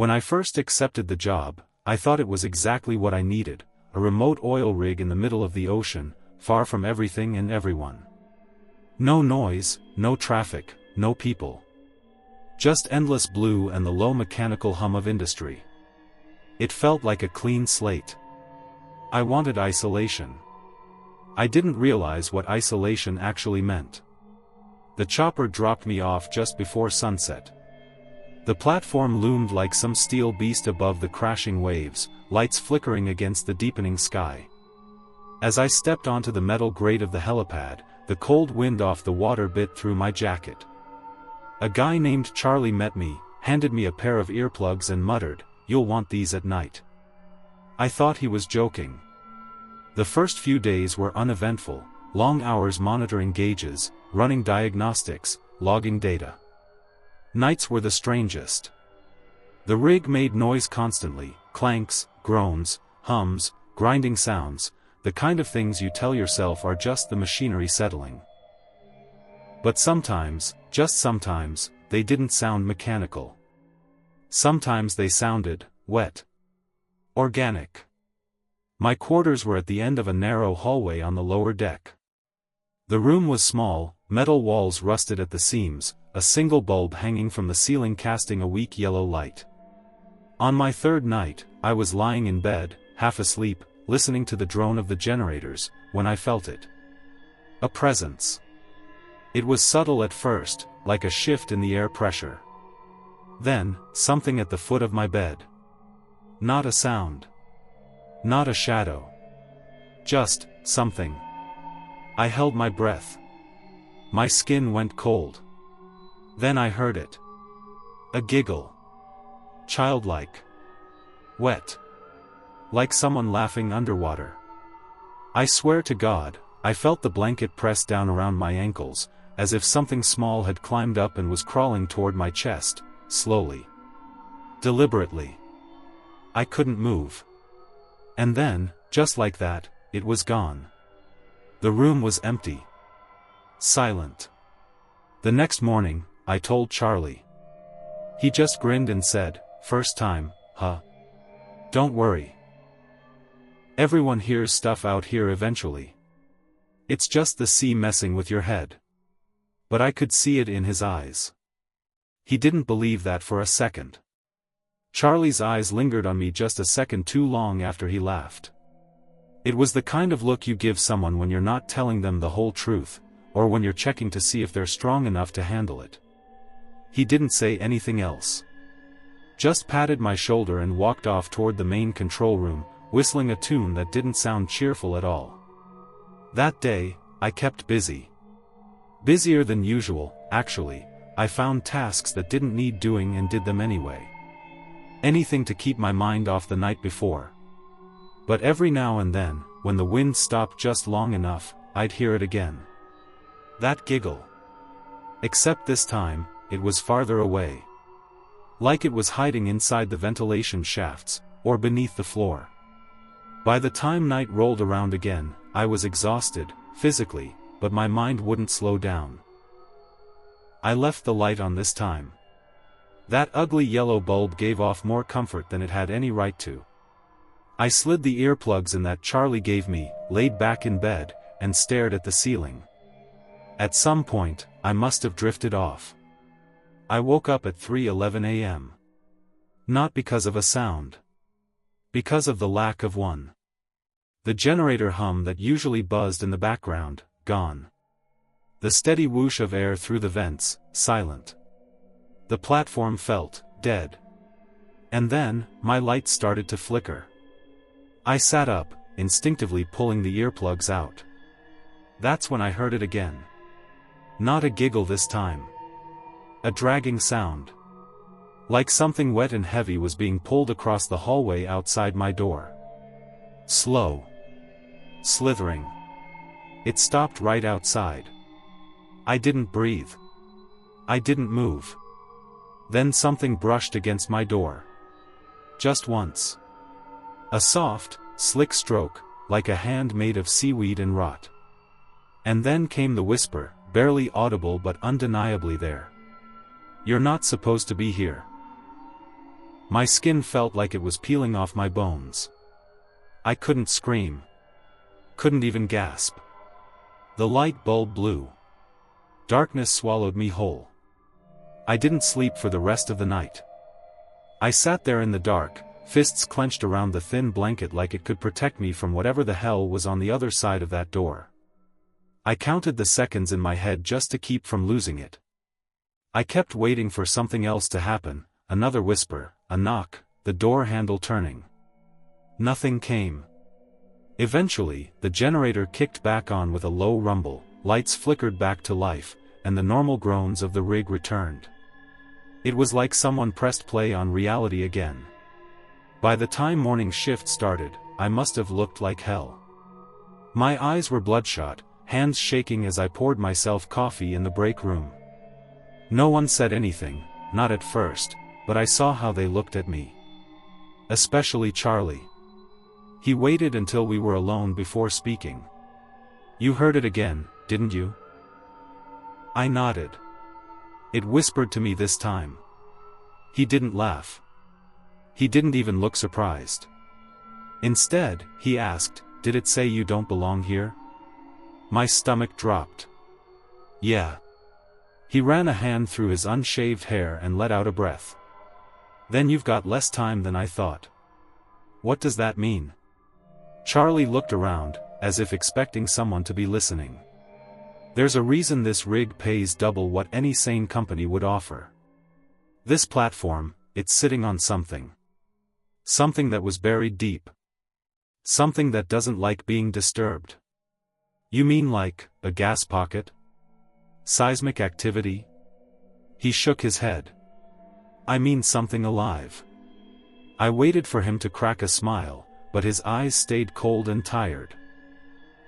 When I first accepted the job, I thought it was exactly what I needed, a remote oil rig in the middle of the ocean, far from everything and everyone. No noise, no traffic, no people. Just endless blue and the low mechanical hum of industry. It felt like a clean slate. I wanted isolation. I didn't realize what isolation actually meant. The chopper dropped me off just before sunset. The platform loomed like some steel beast above the crashing waves, lights flickering against the deepening sky. As I stepped onto the metal grate of the helipad, the cold wind off the water bit through my jacket. A guy named Charlie met me, handed me a pair of earplugs and muttered, "You'll want these at night." I thought he was joking. The first few days were uneventful, long hours monitoring gauges, running diagnostics, logging data. Nights were the strangest. The rig made noise constantly, clanks, groans, hums, grinding sounds, the kind of things you tell yourself are just the machinery settling. But sometimes, just sometimes, they didn't sound mechanical. Sometimes they sounded wet. Organic. My quarters were at the end of a narrow hallway on the lower deck. The room was small, metal walls rusted at the seams, a single bulb hanging from the ceiling casting a weak yellow light. On my third night, I was lying in bed, half asleep, listening to the drone of the generators, when I felt it. A presence. It was subtle at first, like a shift in the air pressure. Then, something at the foot of my bed. Not a sound. Not a shadow. Just, something. I held my breath. My skin went cold. Then I heard it. A giggle. Childlike. Wet. Like someone laughing underwater. I swear to God, I felt the blanket press down around my ankles, as if something small had climbed up and was crawling toward my chest, slowly. Deliberately. I couldn't move. And then, just like that, it was gone. The room was empty. Silent. The next morning, I told Charlie. He just grinned and said, "First time, huh? Don't worry. Everyone hears stuff out here eventually. It's just the sea messing with your head." But I could see it in his eyes. He didn't believe that for a second. Charlie's eyes lingered on me just a second too long after he laughed. It was the kind of look you give someone when you're not telling them the whole truth, or when you're checking to see if they're strong enough to handle it. He didn't say anything else. Just patted my shoulder and walked off toward the main control room, whistling a tune that didn't sound cheerful at all. That day, I kept busy. Busier than usual, actually. I found tasks that didn't need doing and did them anyway. Anything to keep my mind off the night before. But every now and then, when the wind stopped just long enough, I'd hear it again. That giggle. Except this time, it was farther away. Like it was hiding inside the ventilation shafts, or beneath the floor. By the time night rolled around again, I was exhausted, physically, but my mind wouldn't slow down. I left the light on this time. That ugly yellow bulb gave off more comfort than it had any right to. I slid the earplugs in that Charlie gave me, laid back in bed, and stared at the ceiling. At some point, I must have drifted off. I woke up at 3:11 a.m. Not because of a sound. Because of the lack of one. The generator hum that usually buzzed in the background, gone. The steady whoosh of air through the vents, silent. The platform felt dead. And then, my lights started to flicker. I sat up, instinctively pulling the earplugs out. That's when I heard it again. Not a giggle this time. A dragging sound. Like something wet and heavy was being pulled across the hallway outside my door. Slow. Slithering. It stopped right outside. I didn't breathe. I didn't move. Then something brushed against my door. Just once. A soft, slick stroke, like a hand made of seaweed and rot. And then came the whisper, barely audible but undeniably there. "You're not supposed to be here." My skin felt like it was peeling off my bones. I couldn't scream. Couldn't even gasp. The light bulb blew. Darkness swallowed me whole. I didn't sleep for the rest of the night. I sat there in the dark, fists clenched around the thin blanket like it could protect me from whatever the hell was on the other side of that door. I counted the seconds in my head just to keep from losing it. I kept waiting for something else to happen, another whisper, a knock, the door handle turning. Nothing came. Eventually, the generator kicked back on with a low rumble, lights flickered back to life, and the normal groans of the rig returned. It was like someone pressed play on reality again. By the time morning shift started, I must have looked like hell. My eyes were bloodshot, hands shaking as I poured myself coffee in the break room. No one said anything, not at first, but I saw how they looked at me. Especially Charlie. He waited until we were alone before speaking. "You heard it again, didn't you?" I nodded. It whispered to me this time. He didn't laugh. He didn't even look surprised. Instead, he asked, "Did it say you don't belong here?" My stomach dropped. "Yeah." He ran a hand through his unshaved hair and let out a breath. "Then you've got less time than I thought." "What does that mean?" Charlie looked around, as if expecting someone to be listening. "There's a reason this rig pays double what any sane company would offer. This platform, it's sitting on something. Something that was buried deep. Something that doesn't like being disturbed." "You mean like, a gas pocket? Seismic activity?" He shook his head. "I mean something alive." I waited for him to crack a smile, but his eyes stayed cold and tired.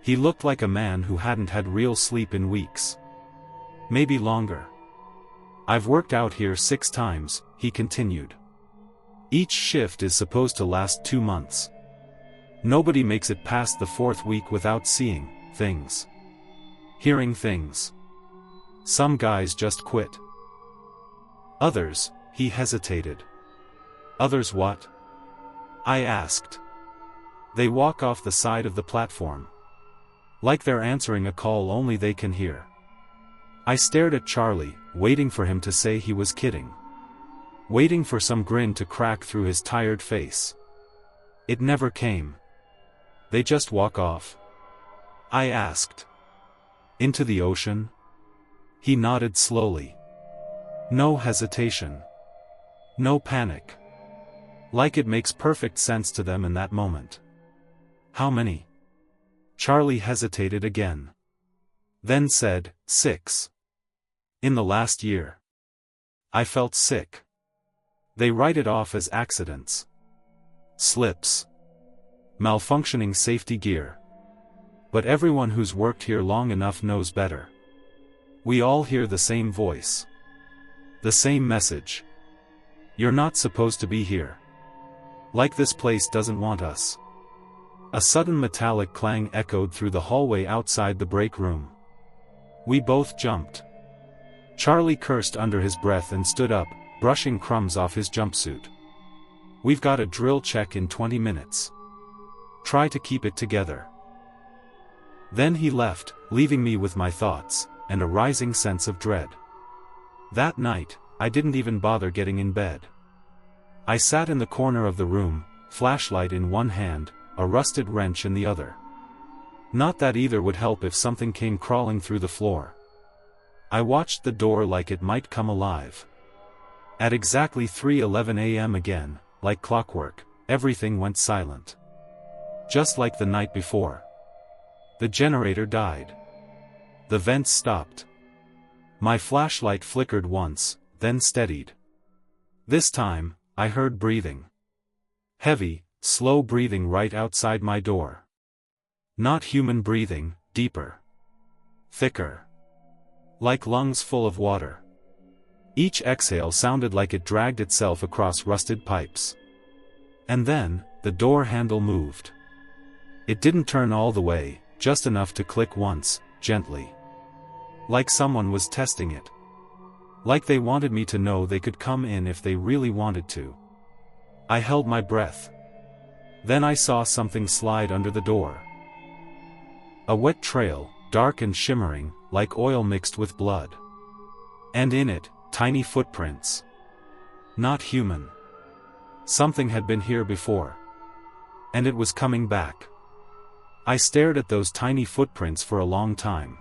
He looked like a man who hadn't had real sleep in weeks. Maybe longer. "I've worked out here 6 times, he continued. "Each shift is supposed to last 2 months. Nobody makes it past the 4th week without seeing things. Hearing things. Some guys just quit. Others," he hesitated. "Others what?" I asked. "They walk off the side of the platform. Like they're answering a call only they can hear." I stared at Charlie, waiting for him to say he was kidding. Waiting for some grin to crack through his tired face. It never came. "They just walk off?" I asked. "Into the ocean?" He nodded slowly. No hesitation. No panic. Like it makes perfect sense to them in that moment. "How many?" Charlie hesitated again. Then said, 6. "In the last year." I felt sick. They write it off as accidents. Slips. Malfunctioning safety gear. But everyone who's worked here long enough knows better. We all hear the same voice. The same message. "You're not supposed to be here. Like this place doesn't want us." A sudden metallic clang echoed through the hallway outside the break room. We both jumped. Charlie cursed under his breath and stood up, brushing crumbs off his jumpsuit. "We've got a drill check in 20 minutes. Try to keep it together." Then he left, leaving me with my thoughts, and a rising sense of dread. That night, I didn't even bother getting in bed. I sat in the corner of the room, flashlight in one hand, a rusted wrench in the other. Not that either would help if something came crawling through the floor. I watched the door like it might come alive. At exactly 3:11 a.m. again, like clockwork, everything went silent. Just like the night before. The generator died. The vents stopped. My flashlight flickered once, then steadied. This time, I heard breathing. Heavy, slow breathing right outside my door. Not human breathing, deeper. Thicker. Like lungs full of water. Each exhale sounded like it dragged itself across rusted pipes. And then, the door handle moved. It didn't turn all the way, just enough to click once, gently. Like someone was testing it. Like they wanted me to know they could come in if they really wanted to. I held my breath. Then I saw something slide under the door. A wet trail, dark and shimmering, like oil mixed with blood. And in it, tiny footprints. Not human. Something had been here before. And it was coming back. I stared at those tiny footprints for a long time.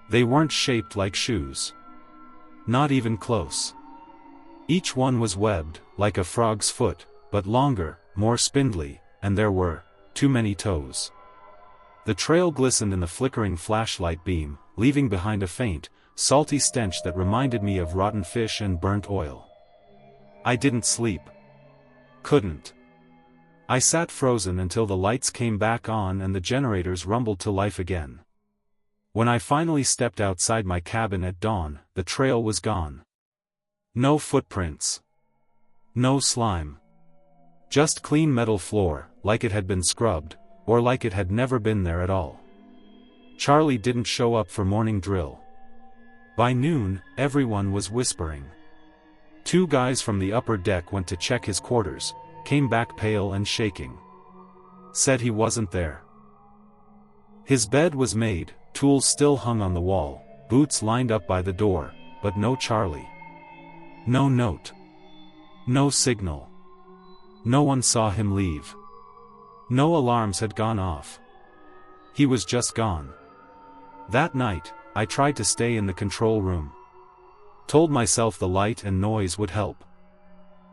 They weren't shaped like shoes. Not even close. Each one was webbed, like a frog's foot, but longer, more spindly, and there were too many toes. The trail glistened in the flickering flashlight beam, leaving behind a faint, salty stench that reminded me of rotten fish and burnt oil. I didn't sleep. Couldn't. I sat frozen until the lights came back on and the generators rumbled to life again. When I finally stepped outside my cabin at dawn, the trail was gone. No footprints. No slime. Just clean metal floor, like it had been scrubbed, or like it had never been there at all. Charlie didn't show up for morning drill. By noon, everyone was whispering. 2 guys from the upper deck went to check his quarters, came back pale and shaking. Said he wasn't there. His bed was made, tools still hung on the wall, boots lined up by the door, but no Charlie. No note. No signal. No one saw him leave. No alarms had gone off. He was just gone. That night, I tried to stay in the control room. Told myself the light and noise would help.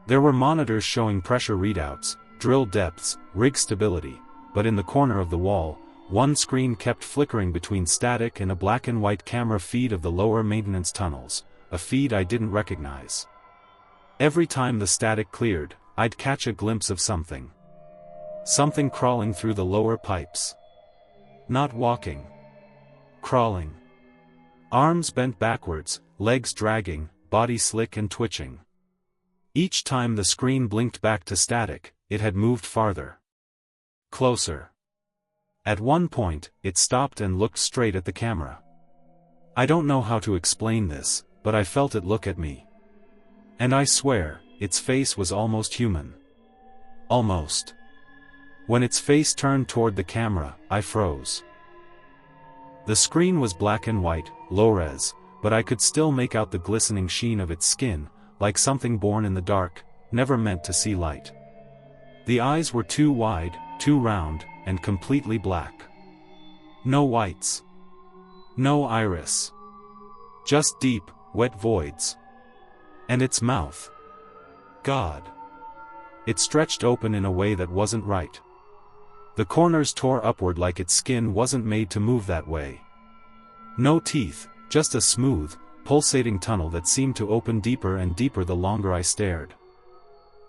There were monitors showing pressure readouts, drill depths, rig stability, but in the corner of the wall, one screen kept flickering between static and a black and white camera feed of the lower maintenance tunnels, a feed I didn't recognize. Every time the static cleared, I'd catch a glimpse of something. Something crawling through the lower pipes. Not walking. Crawling. Arms bent backwards, legs dragging, body slick and twitching. Each time the screen blinked back to static, it had moved farther. Closer. At one point, it stopped and looked straight at the camera. I don't know how to explain this, but I felt it look at me. And I swear, its face was almost human. Almost. When its face turned toward the camera, I froze. The screen was black and white, low-res, but I could still make out the glistening sheen of its skin, like something born in the dark, never meant to see light. The eyes were too wide, too round, and completely black. No whites. No iris. Just deep, wet voids. And its mouth. God. It stretched open in a way that wasn't right. The corners tore upward like its skin wasn't made to move that way. No teeth, just a smooth, pulsating tunnel that seemed to open deeper and deeper the longer I stared.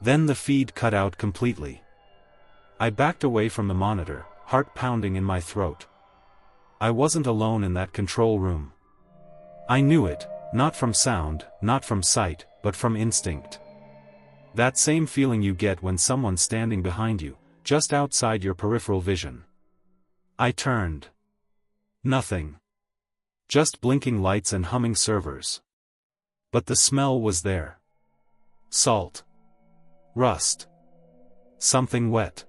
Then the feed cut out completely. I backed away from the monitor, heart pounding in my throat. I wasn't alone in that control room. I knew it, not from sound, not from sight, but from instinct. That same feeling you get when someone's standing behind you, just outside your peripheral vision. I turned. Nothing. Just blinking lights and humming servers. But the smell was there. Salt. Rust. Something wet.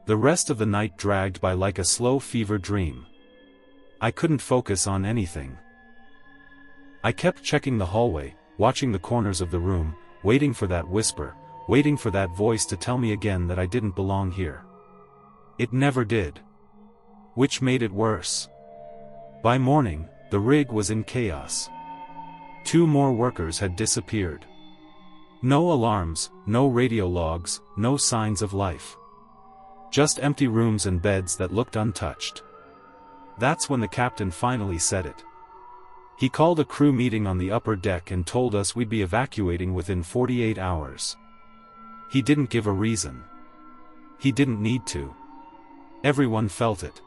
The rest of the night dragged by like a slow fever dream. I couldn't focus on anything. I kept checking the hallway, watching the corners of the room, waiting for that whisper, waiting for that voice to tell me again that I didn't belong here. It never did. Which made it worse. By morning, the rig was in chaos. 2 more workers had disappeared. No alarms, no radio logs, no signs of life. Just empty rooms and beds that looked untouched. That's when the captain finally said it. He called a crew meeting on the upper deck and told us we'd be evacuating within 48 hours. He didn't give a reason. He didn't need to. Everyone felt it.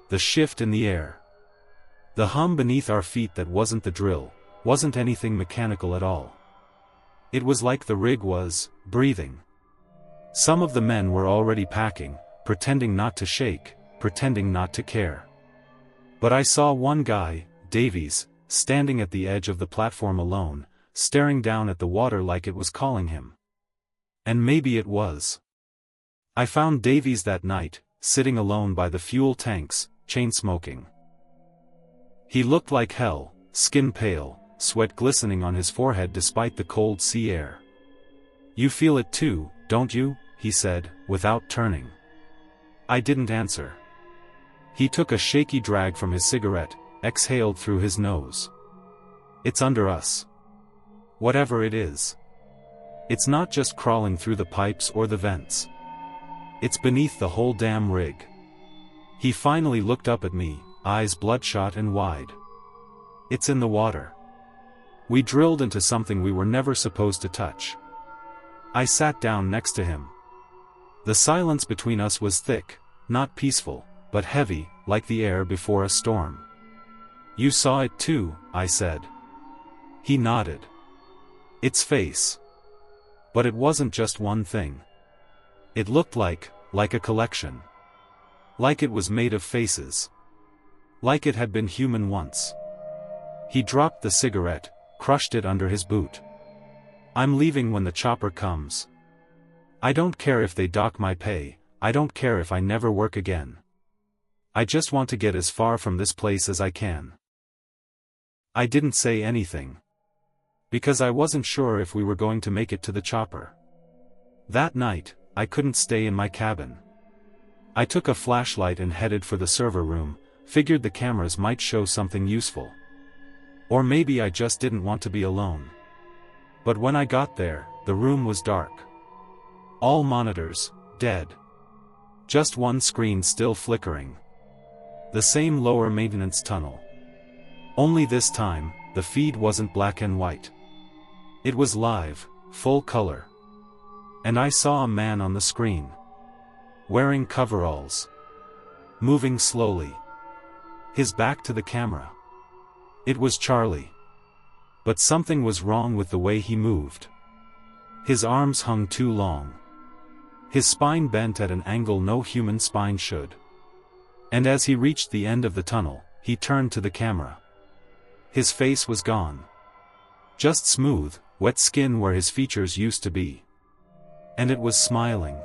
The shift in the air. The hum beneath our feet that wasn't the drill, wasn't anything mechanical at all. It was like the rig was breathing. Some of the men were already packing, pretending not to shake, pretending not to care. But I saw one guy, Davies, standing at the edge of the platform alone, staring down at the water like it was calling him. And maybe it was. I found Davies that night, sitting alone by the fuel tanks, chain-smoking. He looked like hell, skin pale, sweat glistening on his forehead despite the cold sea air. "You feel it too, don't you?" he said, without turning. I didn't answer. He took a shaky drag from his cigarette, exhaled through his nose. "It's under us. Whatever it is. It's not just crawling through the pipes or the vents. It's beneath the whole damn rig." He finally looked up at me, eyes bloodshot and wide. "It's in the water. We drilled into something we were never supposed to touch." I sat down next to him. The silence between us was thick, not peaceful, but heavy, like the air before a storm. "You saw it too," I said. He nodded. "Its face. But it wasn't just one thing. It looked like a collection. Like it was made of faces. Like it had been human once." He dropped the cigarette, crushed it under his boot. "I'm leaving when the chopper comes. I don't care if they dock my pay, I don't care if I never work again. I just want to get as far from this place as I can." I didn't say anything. Because I wasn't sure if we were going to make it to the chopper. That night, I couldn't stay in my cabin. I took a flashlight and headed for the server room, figured the cameras might show something useful. Or maybe I just didn't want to be alone. But when I got there, the room was dark. All monitors, dead. Just one screen still flickering. The same lower maintenance tunnel. Only this time, the feed wasn't black and white. It was live, full color. And I saw a man on the screen. Wearing coveralls. Moving slowly. His back to the camera. It was Charlie. But something was wrong with the way he moved. His arms hung too long. His spine bent at an angle no human spine should. And as he reached the end of the tunnel, he turned to the camera. His face was gone. Just smooth, wet skin where his features used to be. And it was smiling.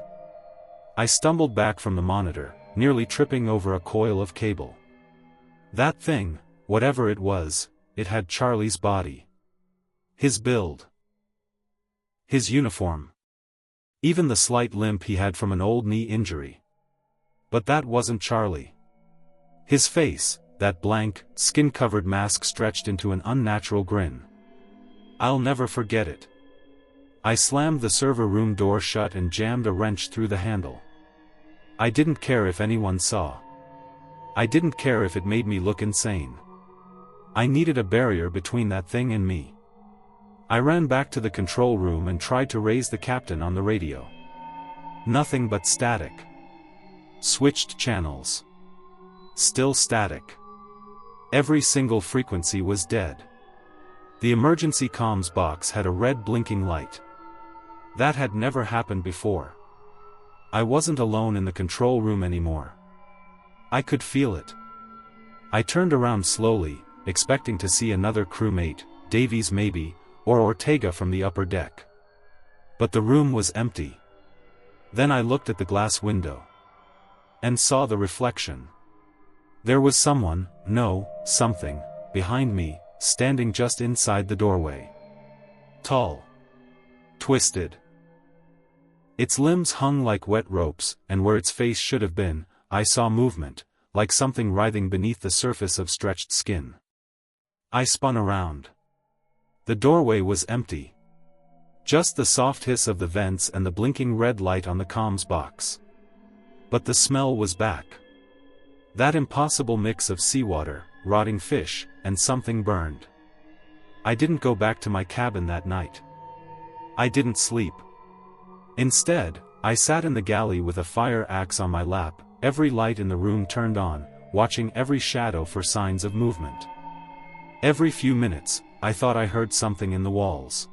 I stumbled back from the monitor, nearly tripping over a coil of cable. That thing, whatever it was, it had Charlie's body. His build. His uniform. Even the slight limp he had from an old knee injury. But that wasn't Charlie. His face, that blank, skin-covered mask stretched into an unnatural grin. I'll never forget it. I slammed the server room door shut and jammed a wrench through the handle. I didn't care if anyone saw. I didn't care if it made me look insane. I needed a barrier between that thing and me. I ran back to the control room and tried to raise the captain on the radio. Nothing but static. Switched channels. Still static. Every single frequency was dead. The emergency comms box had a red blinking light. That had never happened before. I wasn't alone in the control room anymore. I could feel it. I turned around slowly, expecting to see another crewmate, Davies maybe, or Ortega from the upper deck. But the room was empty. Then I looked at the glass window. And saw the reflection. There was someone, no, something, behind me, standing just inside the doorway. Tall. Twisted. Its limbs hung like wet ropes, and where its face should have been, I saw movement, like something writhing beneath the surface of stretched skin. I spun around. The doorway was empty. Just the soft hiss of the vents and the blinking red light on the comms box. But the smell was back. That impossible mix of seawater, rotting fish, and something burned. I didn't go back to my cabin that night. I didn't sleep. Instead, I sat in the galley with a fire axe on my lap, every light in the room turned on, watching every shadow for signs of movement. Every few minutes, I thought I heard something in the walls.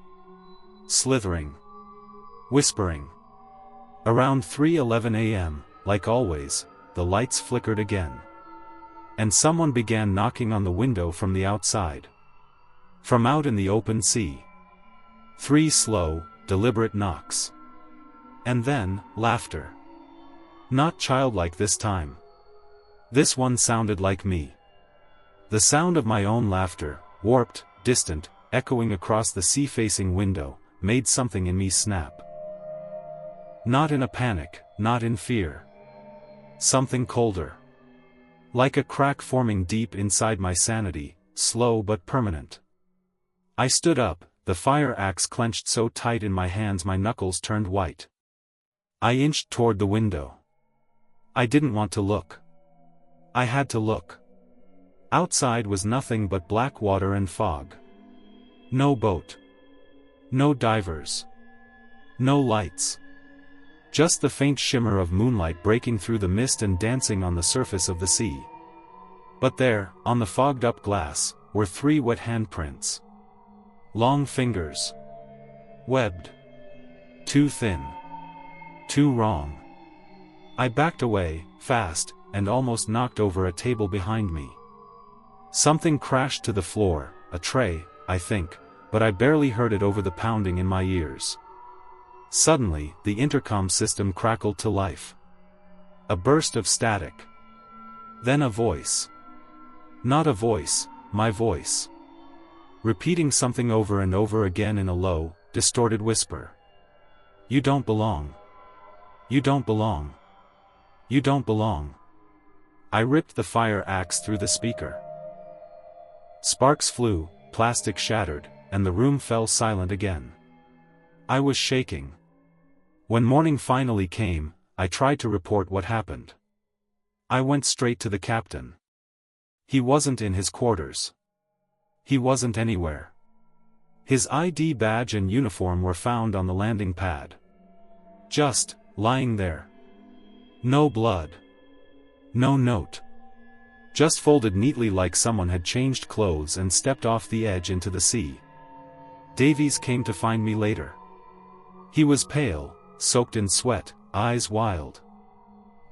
Slithering. Whispering. Around 3:11 a.m., like always, the lights flickered again. And someone began knocking on the window from the outside. From out in the open sea. 3 slow, deliberate knocks. And then, laughter. Not childlike this time. This one sounded like me. The sound of my own laughter, warped, distant, echoing across the sea-facing window, made something in me snap. Not in a panic, not in fear. Something colder. Like a crack forming deep inside my sanity, slow but permanent. I stood up, the fire axe clenched so tight in my hands my knuckles turned white. I inched toward the window. I didn't want to look. I had to look. Outside was nothing but black water and fog. No boat. No divers. No lights. Just the faint shimmer of moonlight breaking through the mist and dancing on the surface of the sea. But there, on the fogged-up glass, were 3 wet handprints. Long fingers. Webbed. Too thin. Too wrong. I backed away, fast, and almost knocked over a table behind me. Something crashed to the floor, a tray, I think, but I barely heard it over the pounding in my ears. Suddenly, the intercom system crackled to life. A burst of static. Then a voice. Not a voice, my voice. Repeating something over and over again in a low, distorted whisper. You don't belong. You don't belong. You don't belong. I ripped the fire axe through the speaker. Sparks flew, plastic shattered, and the room fell silent again. I was shaking. When morning finally came, I tried to report what happened. I went straight to the captain. He wasn't in his quarters. He wasn't anywhere. His ID badge and uniform were found on the landing pad. Just, lying there. No blood. No note. Just folded neatly like someone had changed clothes and stepped off the edge into the sea. Davies came to find me later. He was pale, soaked in sweat, eyes wild.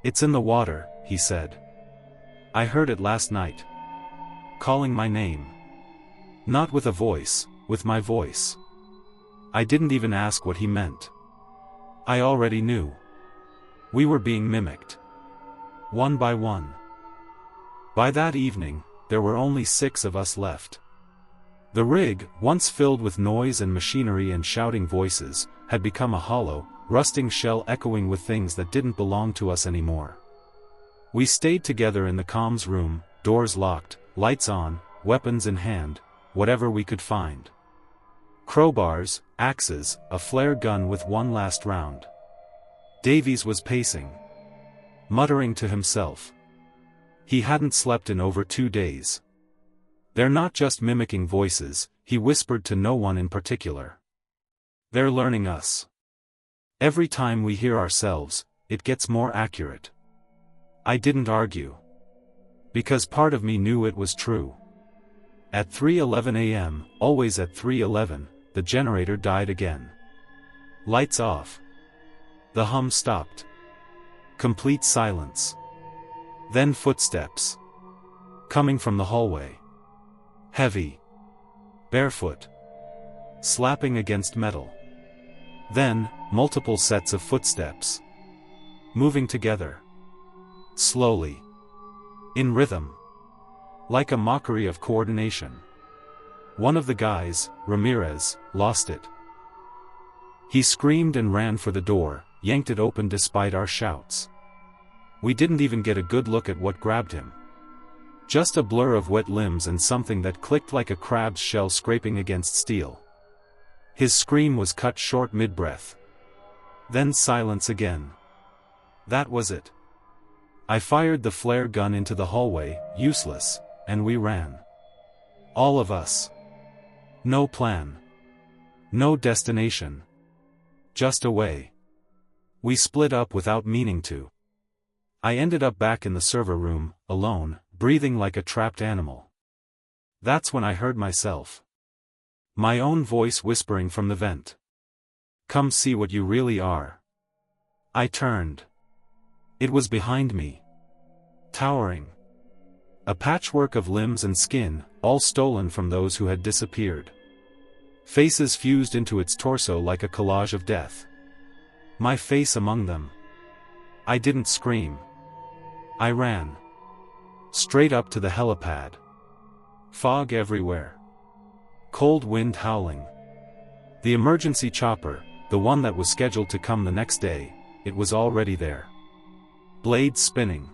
It's in the water, he said. I heard it last night. Calling my name. Not with a voice, with my voice. I didn't even ask what he meant. I already knew. We were being mimicked. One by one. By that evening, there were only 6 of us left. The rig, once filled with noise and machinery and shouting voices, had become a hollow, rusting shell echoing with things that didn't belong to us anymore. We stayed together in the comms room, doors locked, lights on, weapons in hand, whatever we could find. Crowbars, axes, a flare gun with one last round. Davies was pacing. Muttering to himself. He hadn't slept in over 2 days. They're not just mimicking voices, he whispered to no one in particular. They're learning us. Every time we hear ourselves, it gets more accurate. I didn't argue. Because part of me knew it was true. At 3:11 a.m., always at 3:11, the generator died again. Lights off. The hum stopped. Complete silence. Then footsteps. Coming from the hallway. Heavy. Barefoot. Slapping against metal. Then, multiple sets of footsteps. Moving together. Slowly. In rhythm. Like a mockery of coordination. One of the guys, Ramirez, lost it. He screamed and ran for the door, yanked it open despite our shouts. We didn't even get a good look at what grabbed him. Just a blur of wet limbs and something that clicked like a crab's shell scraping against steel. His scream was cut short mid-breath. Then silence again. That was it. I fired the flare gun into the hallway, useless, and we ran. All of us. No plan. No destination. Just away. We split up without meaning to. I ended up back in the server room, alone, breathing like a trapped animal. That's when I heard myself. My own voice whispering from the vent. Come see what you really are. I turned. It was behind me. Towering. A patchwork of limbs and skin, all stolen from those who had disappeared. Faces fused into its torso like a collage of death. My face among them. I didn't scream. I ran. Straight up to the helipad. Fog everywhere. Cold wind howling. The emergency chopper, the one that was scheduled to come the next day, it was already there. Blades spinning.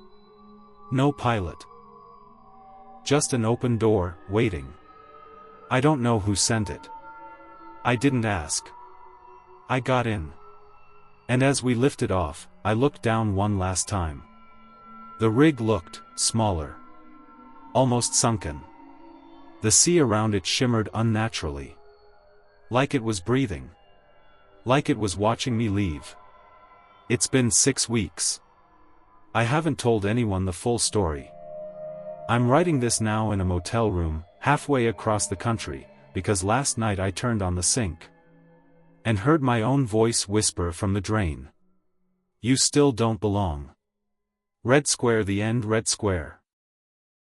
No pilot. Just an open door, waiting. I don't know who sent it. I didn't ask. I got in. And as we lifted off, I looked down one last time. The rig looked smaller. Almost sunken. The sea around it shimmered unnaturally. Like it was breathing. Like it was watching me leave. It's been 6 weeks. I haven't told anyone the full story. I'm writing this now in a motel room, halfway across the country, because last night I turned on the sink. And heard my own voice whisper from the drain. You still don't belong. Red square, the end, red square.